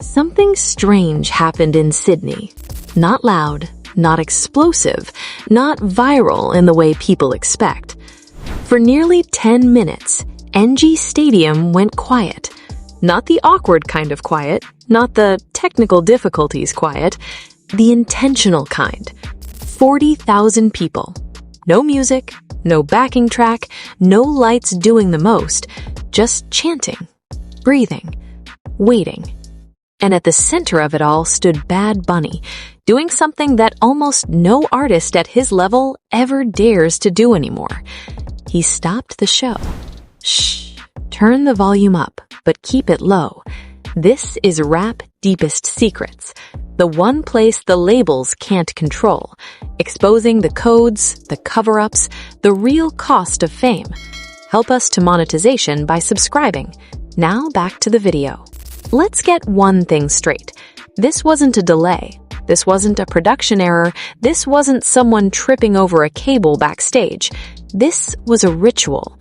Something strange happened in Sydney. Not loud, not explosive, not viral in the way people expect. For nearly 10 minutes, NG Stadium went quiet. Not the awkward kind of quiet, not the technical difficulties quiet, the intentional kind. 40,000 people. No music, no backing track, no lights doing the most, just chanting, breathing, waiting. And at the center of it all stood Bad Bunny, doing something that almost no artist at his level ever dares to do anymore. He stopped the show. Shh, turn the volume up, but keep it low. This is Rap Deepest Secrets, the one place the labels can't control, exposing the codes, the cover-ups, the real cost of fame. Help us to monetization by subscribing. Now back to the video. Let's get one thing straight. This wasn't a delay. This wasn't a production error. This wasn't someone tripping over a cable backstage. This was a ritual.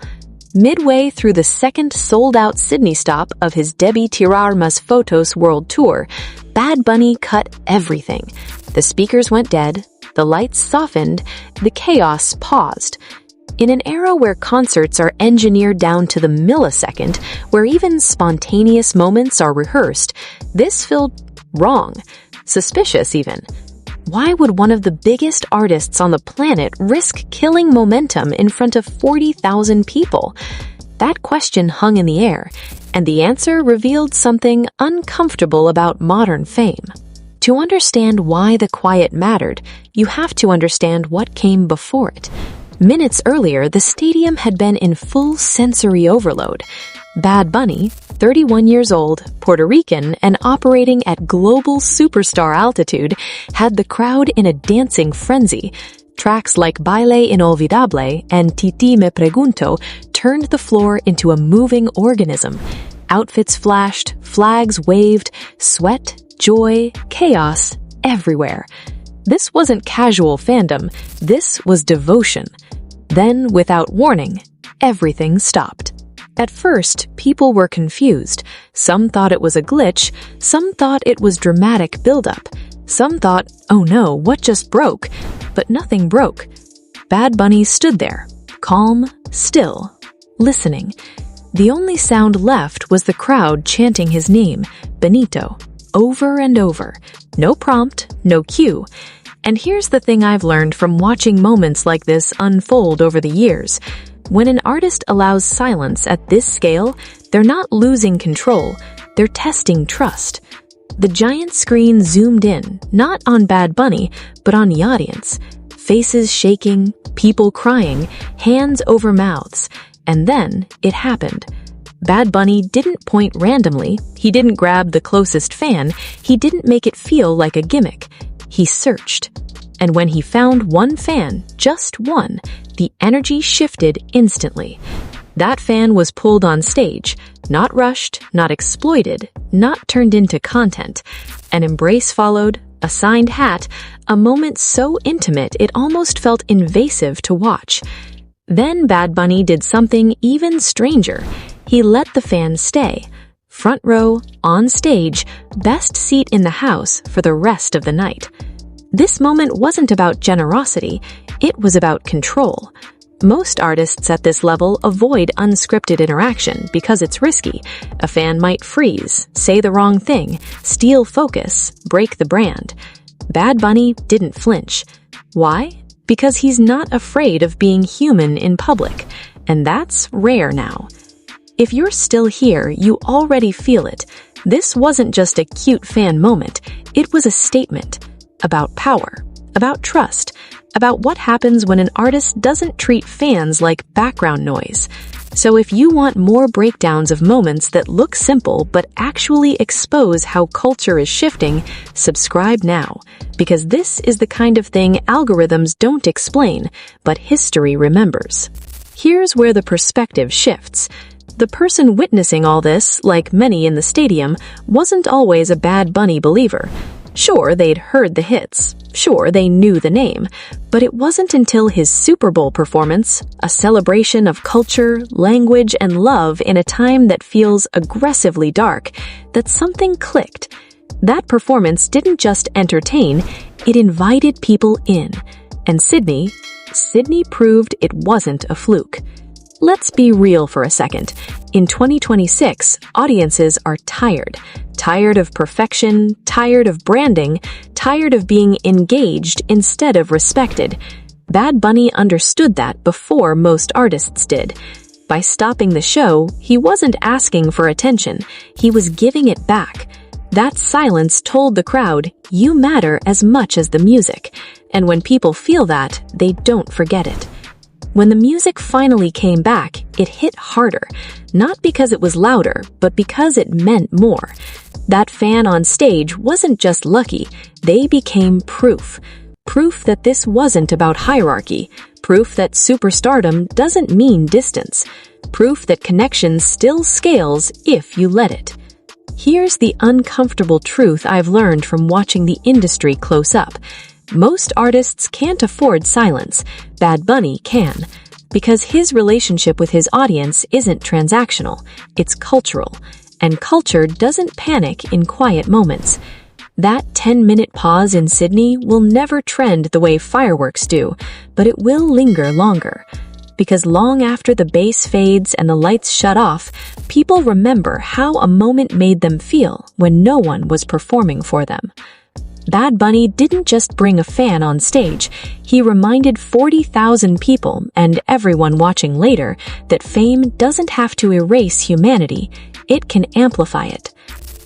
Midway through the second sold-out Sydney stop of his Debbie Tirar Mas Fotos World Tour, Bad Bunny cut everything. The speakers went dead, the lights softened, the chaos paused. In an era where concerts are engineered down to the millisecond, where even spontaneous moments are rehearsed, this felt wrong, suspicious even. Why would one of the biggest artists on the planet risk killing momentum in front of 40,000 people? That question hung in the air, and the answer revealed something uncomfortable about modern fame. To understand why the quiet mattered, you have to understand what came before it. Minutes earlier, the stadium had been in full sensory overload. Bad Bunny, 31 years old, Puerto Rican, and operating at global superstar altitude, had the crowd in a dancing frenzy. Tracks like Baile Inolvidable and Titi Me Pregunto turned the floor into a moving organism. Outfits flashed, flags waved, sweat, joy, chaos, everywhere. This wasn't casual fandom, this was devotion. Then, without warning, everything stopped. At first, people were confused. Some thought it was a glitch, some thought it was dramatic buildup. Some thought, oh no, what just broke? But nothing broke. Bad Bunny stood there, calm, still, listening. The only sound left was the crowd chanting his name, Benito, over and over. No prompt, no cue. And here's the thing I've learned from watching moments like this unfold over the years. When an artist allows silence at this scale, they're not losing control, they're testing trust. The giant screen zoomed in, not on Bad Bunny, but on the audience. Faces shaking, people crying, hands over mouths. And then it happened. Bad Bunny didn't point randomly, he didn't grab the closest fan, he didn't make it feel like a gimmick. He searched. And when he found one fan, just one, the energy shifted instantly. That fan was pulled on stage, not rushed, not exploited, not turned into content. An embrace followed, a signed hat, a moment so intimate it almost felt invasive to watch. Then Bad Bunny did something even stranger. He let the fans stay. Front row, on stage, best seat in the house for the rest of the night. This moment wasn't about generosity, it was about control. Most artists at this level avoid unscripted interaction because it's risky. A fan might freeze, say the wrong thing, steal focus, break the brand. Bad Bunny didn't flinch. Why? Because he's not afraid of being human in public, and that's rare now. If you're still here, you already feel it. This wasn't just a cute fan moment, it was a statement. About power, about trust, about what happens when an artist doesn't treat fans like background noise. So if you want more breakdowns of moments that look simple but actually expose how culture is shifting, subscribe now, because this is the kind of thing algorithms don't explain, but history remembers. Here's where the perspective shifts. The person witnessing all this, like many in the stadium, wasn't always a Bad Bunny believer. Sure, they'd heard the hits. Sure, they knew the name. But it wasn't until his Super Bowl performance, a celebration of culture, language, and love in a time that feels aggressively dark, that something clicked. That performance didn't just entertain, it invited people in. And Sydney proved it wasn't a fluke. Let's be real for a second. In 2026, audiences are tired. Tired of perfection, tired of branding, tired of being engaged instead of respected. Bad Bunny understood that before most artists did. By stopping the show, he wasn't asking for attention, he was giving it back. That silence told the crowd, you matter as much as the music. And when people feel that, they don't forget it. When the music finally came back, it hit harder, not because it was louder, but because it meant more. That fan on stage wasn't just lucky, they became proof. Proof that this wasn't about hierarchy, proof that superstardom doesn't mean distance, proof that connection still scales if you let it. Here's the uncomfortable truth I've learned from watching the industry close up. Most artists can't afford silence. Bad Bunny can. Because his relationship with his audience isn't transactional, it's cultural. And culture doesn't panic in quiet moments. That 10-minute pause in Sydney will never trend the way fireworks do, but it will linger longer. Because long after the bass fades and the lights shut off, people remember how a moment made them feel when no one was performing for them. Bad Bunny didn't just bring a fan on stage, he reminded 40,000 people and everyone watching later that fame doesn't have to erase humanity, it can amplify it.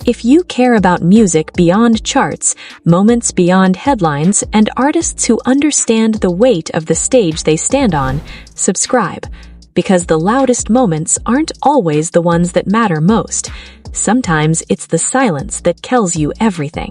If you care about music beyond charts, moments beyond headlines, and artists who understand the weight of the stage they stand on, subscribe. Because the loudest moments aren't always the ones that matter most. Sometimes it's the silence that tells you everything.